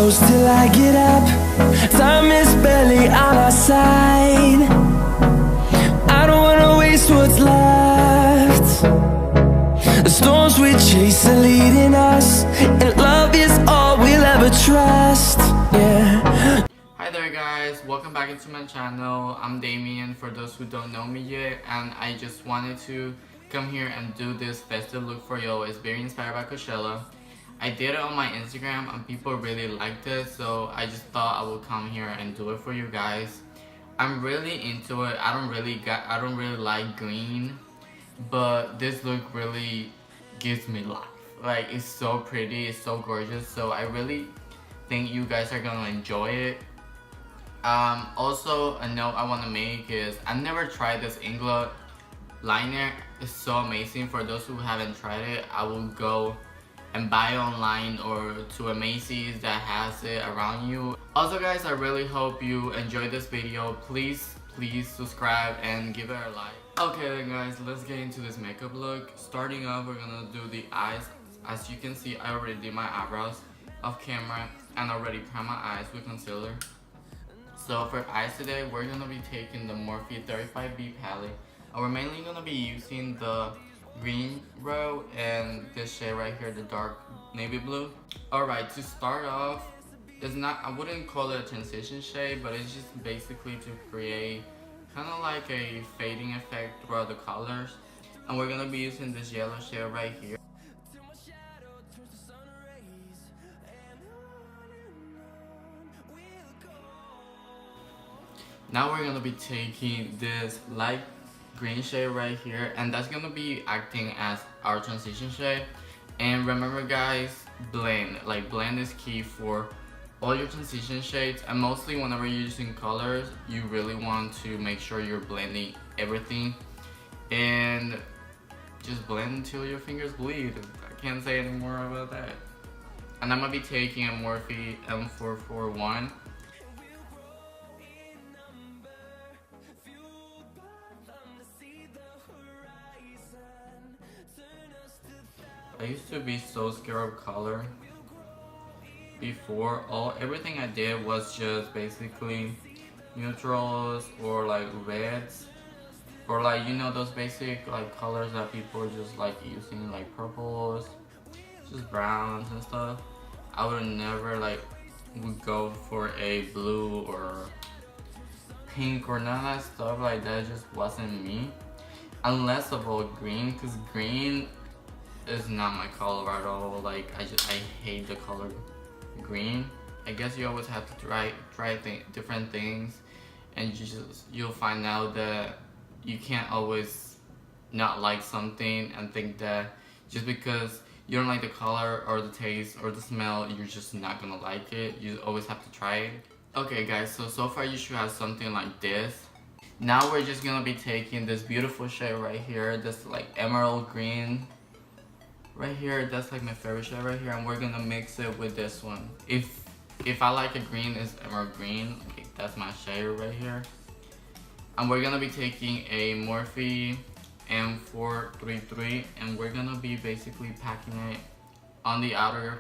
close till I get up. Time is barely on our side. I don't wanna waste what's left. The storms we chase are leading us, and love is all we'll ever trust. Yeah. Hi there guys, welcome back into my channel. I'm Damian, for those who don't know me yet, and I just wanted to come here and do this festive look for you. It's very inspired by Coachella. I did it on my Instagram and people really liked it, so I just thought I would come here and do it for you guys. I'm really into it. I don't really like green, but this look really gives me life. Like, it's so pretty, it's so gorgeous, so I really think you guys are gonna enjoy it. Also, a note I want to make is I never tried this Inglot liner. It's so amazing. For those who haven't tried it, I will go and buy it online or to a Macy's that has it around you. Also guys, I really hope you enjoyed this video. Please subscribe and give it a like. Okay then guys, let's get into this makeup look. Starting off, we're gonna do the eyes. As you can see, I already did my eyebrows off camera and already primed my eyes with concealer. So for eyes today, we're gonna be taking the Morphe 35B palette, and we're mainly gonna be using the green row and this shade right here, the dark navy blue. Alright, to start off, I wouldn't call it a transition shade, but it's just basically to create kind of like a fading effect throughout the colors. And we're gonna be using this yellow shade right here. Now we're gonna be taking this light green shade right here, and that's gonna be acting as our transition shade. And remember guys, blend is key for all your transition shades, and mostly whenever you're using colors, you really want to make sure you're blending everything and just blend until your fingers bleed. I can't say any more about that. And I'm gonna be taking a Morphe M441. I used to be so scared of color before. Everything I did was just basically neutrals or like reds, or like, you know, those basic like colors that people just like using, like purples, just browns and stuff. I would never would go for a blue or pink or none of that stuff like that. It just wasn't me. Unless of all green, because green is not my color at all. Like, I hate the color green. I guess you always have to try different things, and you'll find out that you can't always not like something and think that just because you don't like the color or the taste or the smell, you're just not gonna like it. You always have to try it. Okay guys, so far you should have something like this. Now we're just gonna be taking this beautiful shade right here, this like emerald green right here. That's like my favorite shade right here, and we're gonna mix it with this one. If I like a green, it's emerald green. Okay, that's my shade right here. And we're gonna be taking a Morphe M433, and we're gonna be basically packing it on the outer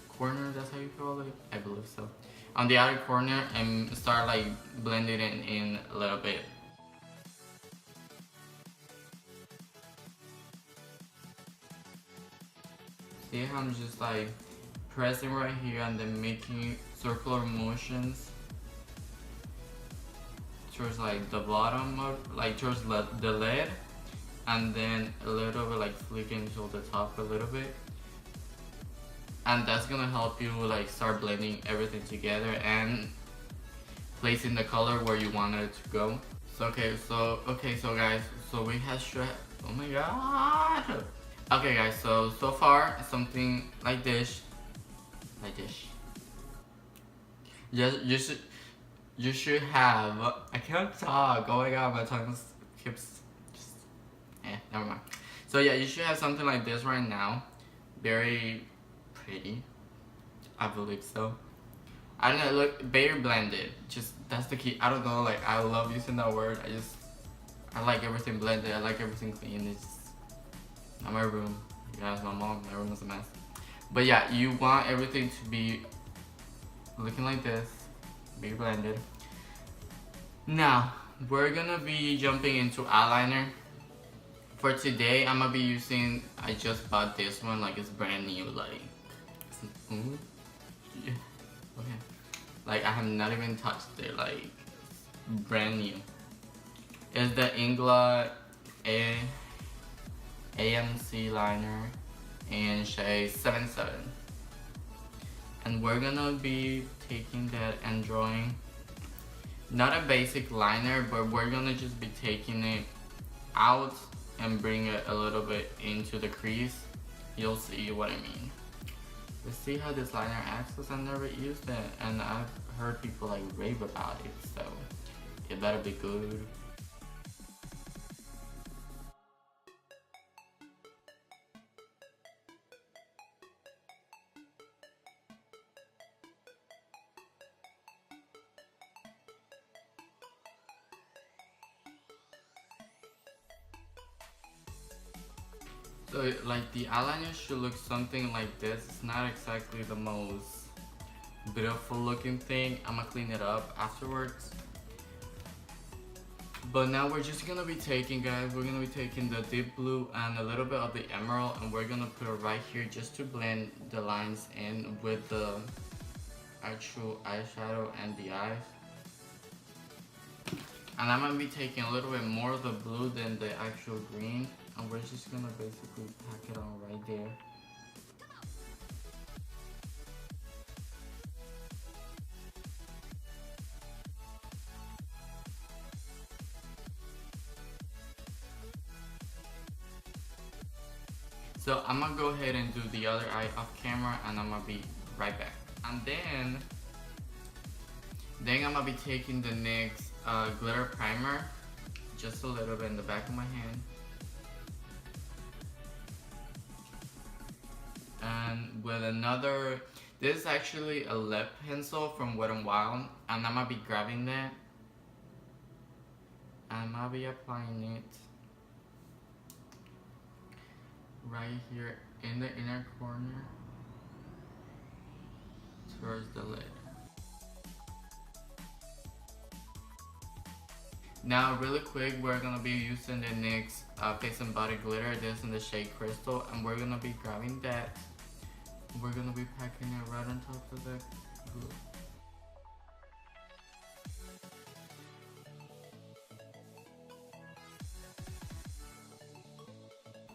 corner. That's how you call it? I believe so. On the outer corner, and start like blending it in a little bit. See how I'm just like pressing right here and then making circular motions towards like the bottom of, like towards the lid, and then a little bit like flicking to the top a little bit. And that's gonna help you like start blending everything together and placing the color where you want it to go. So guys, so we have oh my god. Okay guys, so far something like this. You should have, I can't talk. Oh my god, my tongue keeps never mind. So yeah, you should have something like this right now. Very pretty, I believe so. I don't know, look very blended. Just that's the key. I don't know, like I love using that word. I like everything blended. I like everything clean. It's not my room. You guys, my room is a mess. But yeah, you want everything to be looking like this, big blended. Now we're gonna be jumping into eyeliner. For today, I'm gonna be using, I just bought this one, like it's brand new, like, yeah. Okay. Like I have not even touched it, like brand new. It's the Inglot AMC Liner in shade 77. And we're gonna be taking that and drawing, not a basic liner, but we're gonna just be taking it out and bring it a little bit into the crease. You'll see what I mean. Let's see how this liner acts, because I've never used it and I've heard people like rave about it, so it better be good. So like the eyeliner should look something like this. It's not exactly the most beautiful looking thing. I'm gonna clean it up afterwards. But now we're just gonna be taking, guys, we're gonna be taking the deep blue and a little bit of the emerald, and we're gonna put it right here just to blend the lines in with the actual eyeshadow and the eyes. And I'm gonna be taking a little bit more of the blue than the actual green, and we're just gonna basically pack it on right there. So I'm gonna go ahead and do the other eye off camera, and I'm gonna be right back. And then I'm gonna be taking the NYX glitter primer, just a little bit in the back of my hand. And with another, this is actually a lip pencil from Wet n Wild, and I'm gonna be grabbing that. I'm gonna be applying it right here in the inner corner towards the lid. Now really quick, we're gonna be using the NYX Face and Body Glitter. This in the shade Crystal, and we're gonna be grabbing that. We're gonna be packing it right on top of the glue.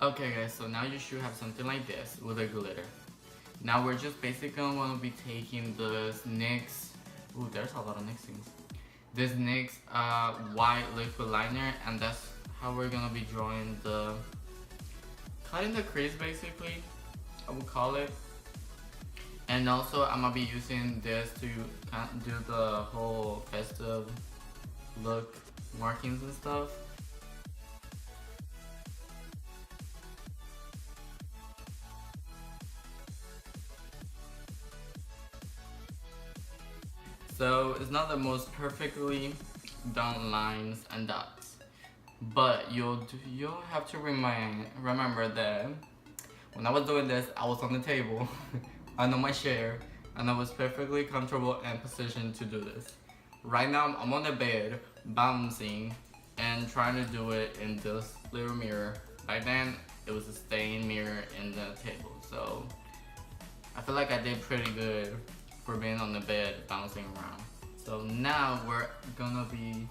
Okay guys, so now you should have something like this with a glitter. Now we're just basically gonna be taking this NYX, ooh, there's a lot of NYX things. This NYX white liquid liner, and that's how we're gonna be drawing the, cutting the crease basically, I would call it. And also I'm gonna be using this to do the whole festive look markings and stuff. So it's not the most perfectly done lines and dots, but you'll have to remember that when I was doing this, I was on the table, on my chair, and I was perfectly comfortable and positioned to do this. Right now, I'm on the bed, bouncing, and trying to do it in this little mirror. Back then, it was a stained mirror in the table, so I feel like I did pretty good for being on the bed, bouncing around. So now we're gonna be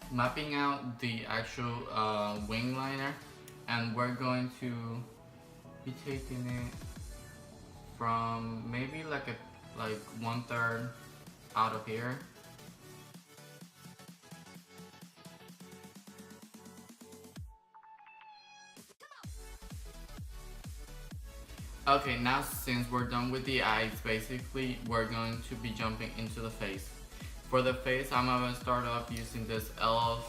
mapping out the actual wing liner, and we're going to be taking it from maybe like 1/3 out of here. Okay, now since we're done with the eyes, basically we're going to be jumping into the face. For the face, I'm gonna start off using this e.l.f.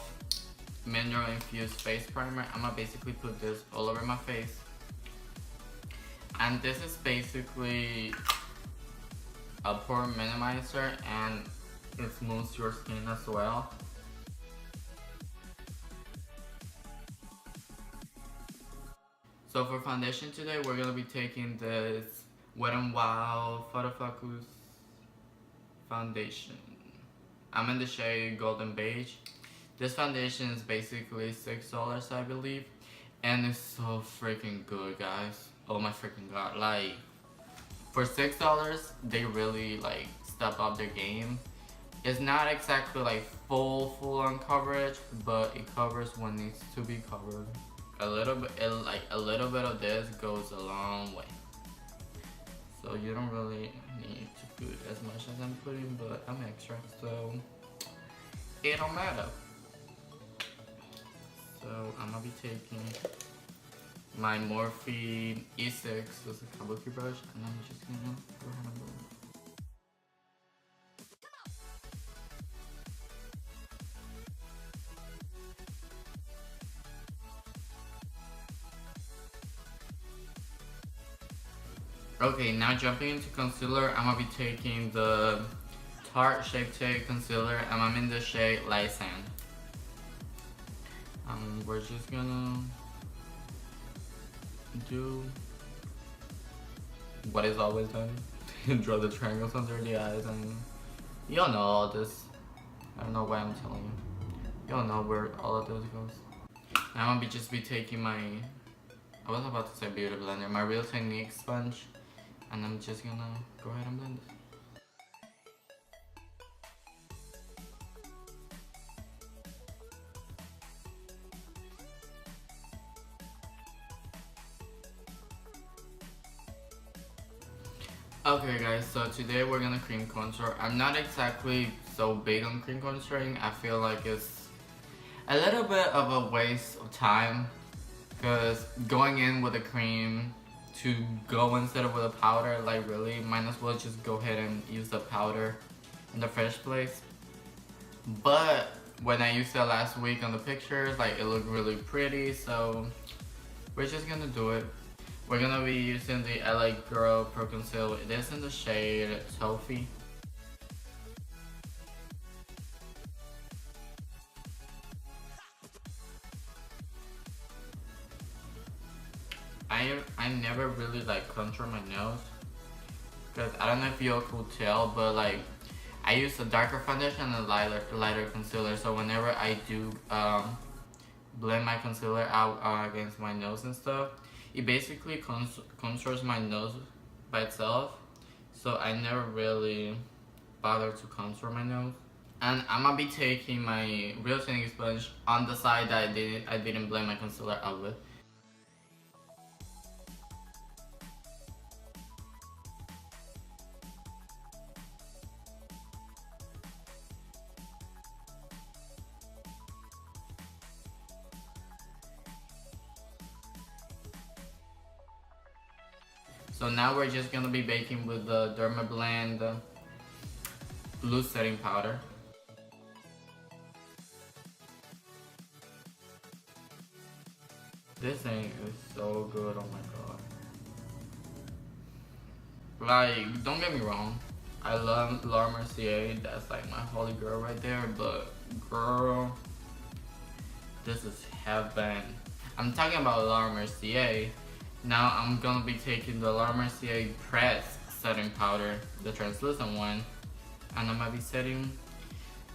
Mineral Infused Face Primer. I'm gonna basically put this all over my face. And this is basically a pore minimizer, and it smooths your skin as well. So for foundation today, we're gonna be taking this Wet n Wild Photofocus foundation. I'm in the shade Golden Beige. This foundation is basically $6, I believe, and it's so freaking good, guys. Oh my freaking god! Like, for $6, they really like step up their game. It's not exactly like full on coverage, but it covers what needs to be covered. A little bit of this goes a long way. So you don't really need to put as much as I'm putting, but I'm extra, so it don't matter. So I'm gonna be taking my Morphe E6, this is a kabuki brush, and I'm just gonna go ahead and blend it. Okay, now jumping into concealer, I'm gonna be taking the Tarte Shape Tape Concealer, and I'm in the shade Light Sand. We're just gonna do what is always done. Draw the triangles under the eyes, and you'll know all this. I don't know why I'm telling you. You'll know where all of this goes. Now I'm gonna just be taking my, I was about to say beauty blender, my Real Technique sponge. And I'm just gonna go ahead and blend it. Okay guys, so today we're gonna cream contour. I'm not exactly so big on cream contouring. I feel like it's a little bit of a waste of time, because going in with a cream to go instead of with a powder, like really, might as well just go ahead and use the powder in the first place. But when I used it last week on the pictures, like it looked really pretty, so we're just gonna do it. We're gonna be using the LA Girl Pro Conceal. It is in the shade Toffee. I never really like contour my nose, because I don't know if you could tell, but like I use a darker foundation and a lighter concealer, so whenever I do blend my concealer out against my nose and stuff, it basically contours my nose by itself, so I never really bother to contour my nose. And I'm gonna be taking my Real Technique sponge on the side that I didn't blend my concealer out with. So now we're just gonna be baking with the Dermablend loose setting powder. This thing is so good, oh my god. Like, don't get me wrong, I love Laura Mercier, that's like my holy girl right there, but girl, this is heaven. I'm talking about Laura Mercier. Now I'm gonna be taking the Laura Mercier Press setting powder, the translucent one, and I'm gonna be setting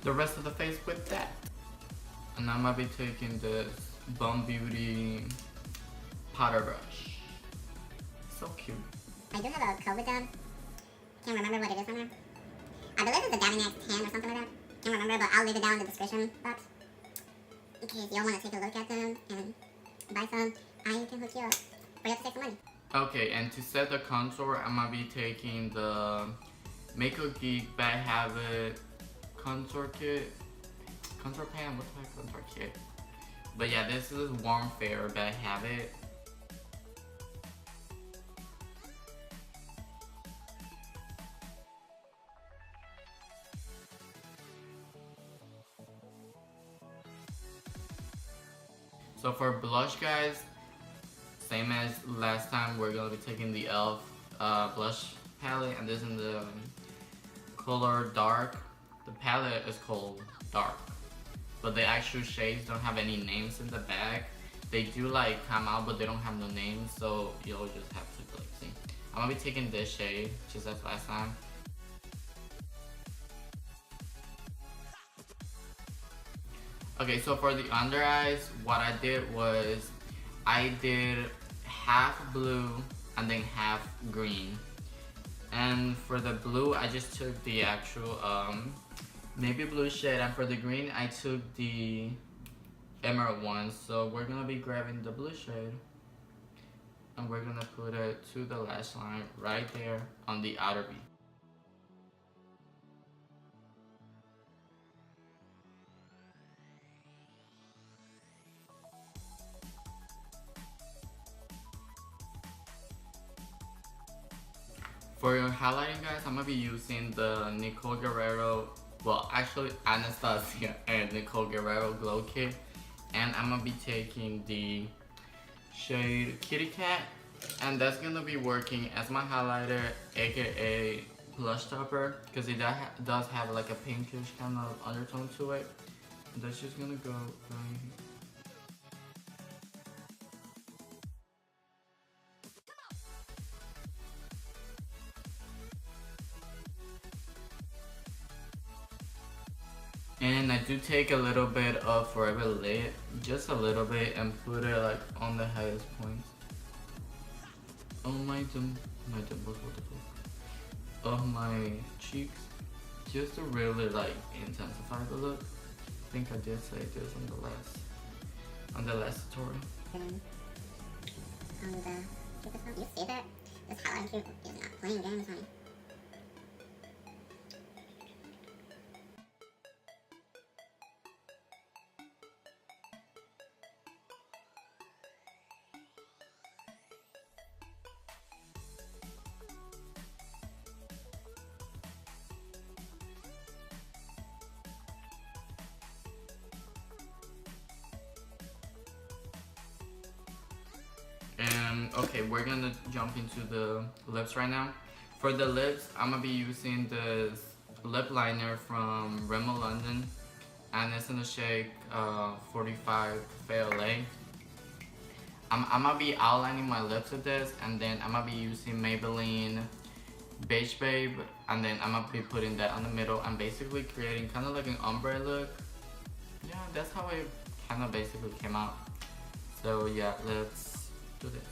the rest of the face with that. And I'm gonna be taking this BomBeauty powder brush. So cute. I do have a code with them. Can't remember what it is on there. I believe it's a Damian 10 or something like that. Can't remember, but I'll leave it down in the description box in case y'all want to take a look at them and buy some. I can hook you up. But you have to take some money. Okay, and to set the contour, I'm gonna be taking the MakeupGeek Bad Habit contour kit. Contour pan? What's that contour kit? But yeah, this is Warm Fair Bad Habit. So for blush, guys, same as last time, we're gonna be taking the e.l.f. Blush palette, and this in the color Dark. The palette is called Dark, but the actual shades don't have any names in the back. They do like come out, but they don't have no names, so you'll just have to like see. I'm gonna be taking this shade, just as last time. Okay, so for the under eyes, what I did was I did half blue and then half green. And for the blue, I just took the actual navy blue shade, and for the green, I took the emerald one. So we're gonna be grabbing the blue shade and we're gonna put it to the lash line right there on the outer V. For your highlighting, guys, I'm gonna be using the Nicole Guerrero, well, actually Anastasia and Nicole Guerrero Glow Kit, and I'm gonna be taking the shade Kitty Cat, and that's gonna be working as my highlighter, aka blush topper, because it does have like a pinkish kind of undertone to it. And that's just gonna go right here. And I do take a little bit of Forever Lit, just a little bit, and put it like on the highest points. Oh my dimples, what the fuck? Of my cheeks, just to really like intensify the look. I think I did say this on the last tutorial. You see that? This highlighting cube is not playing games, honey. And okay, we're gonna jump into the lips right now. For the lips, I'm gonna be using this lip liner from Rimmel London, and it's in the shade 45 FLA. I'm gonna be outlining my lips with this, and then I'm gonna be using Maybelline Beige Babe, and then I'm gonna be putting that on the middle and basically creating kind of like an ombre look. Yeah, that's how it kind of basically came out. So yeah, let's do this.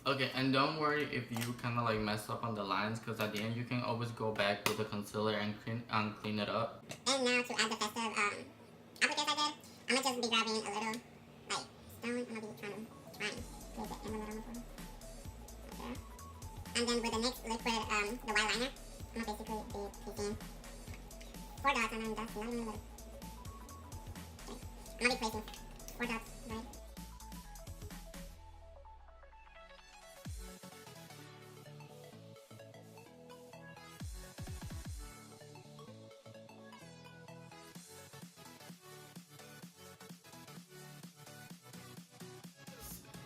Okay, and don't worry if you kind of like mess up on the lines, because at the end you can always go back with the concealer and clean it up. And now to add the festive appliques I did, I'm gonna just be grabbing a little like stone. I'm gonna be trying to place it in the middle of the floor. Right there. And then with the NYX liquid, the white liner, I'm gonna basically be placing 4 dots, and then that's not even like. Okay. I'm gonna be placing 4 dots right.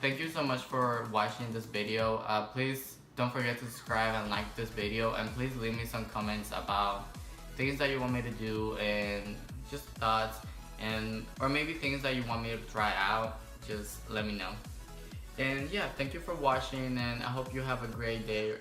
Thank you so much for watching this video. Please don't forget to subscribe and like this video, and please leave me some comments about things that you want me to do and just thoughts, and or maybe things that you want me to try out. Just let me know. And yeah, thank you for watching, and I hope you have a great day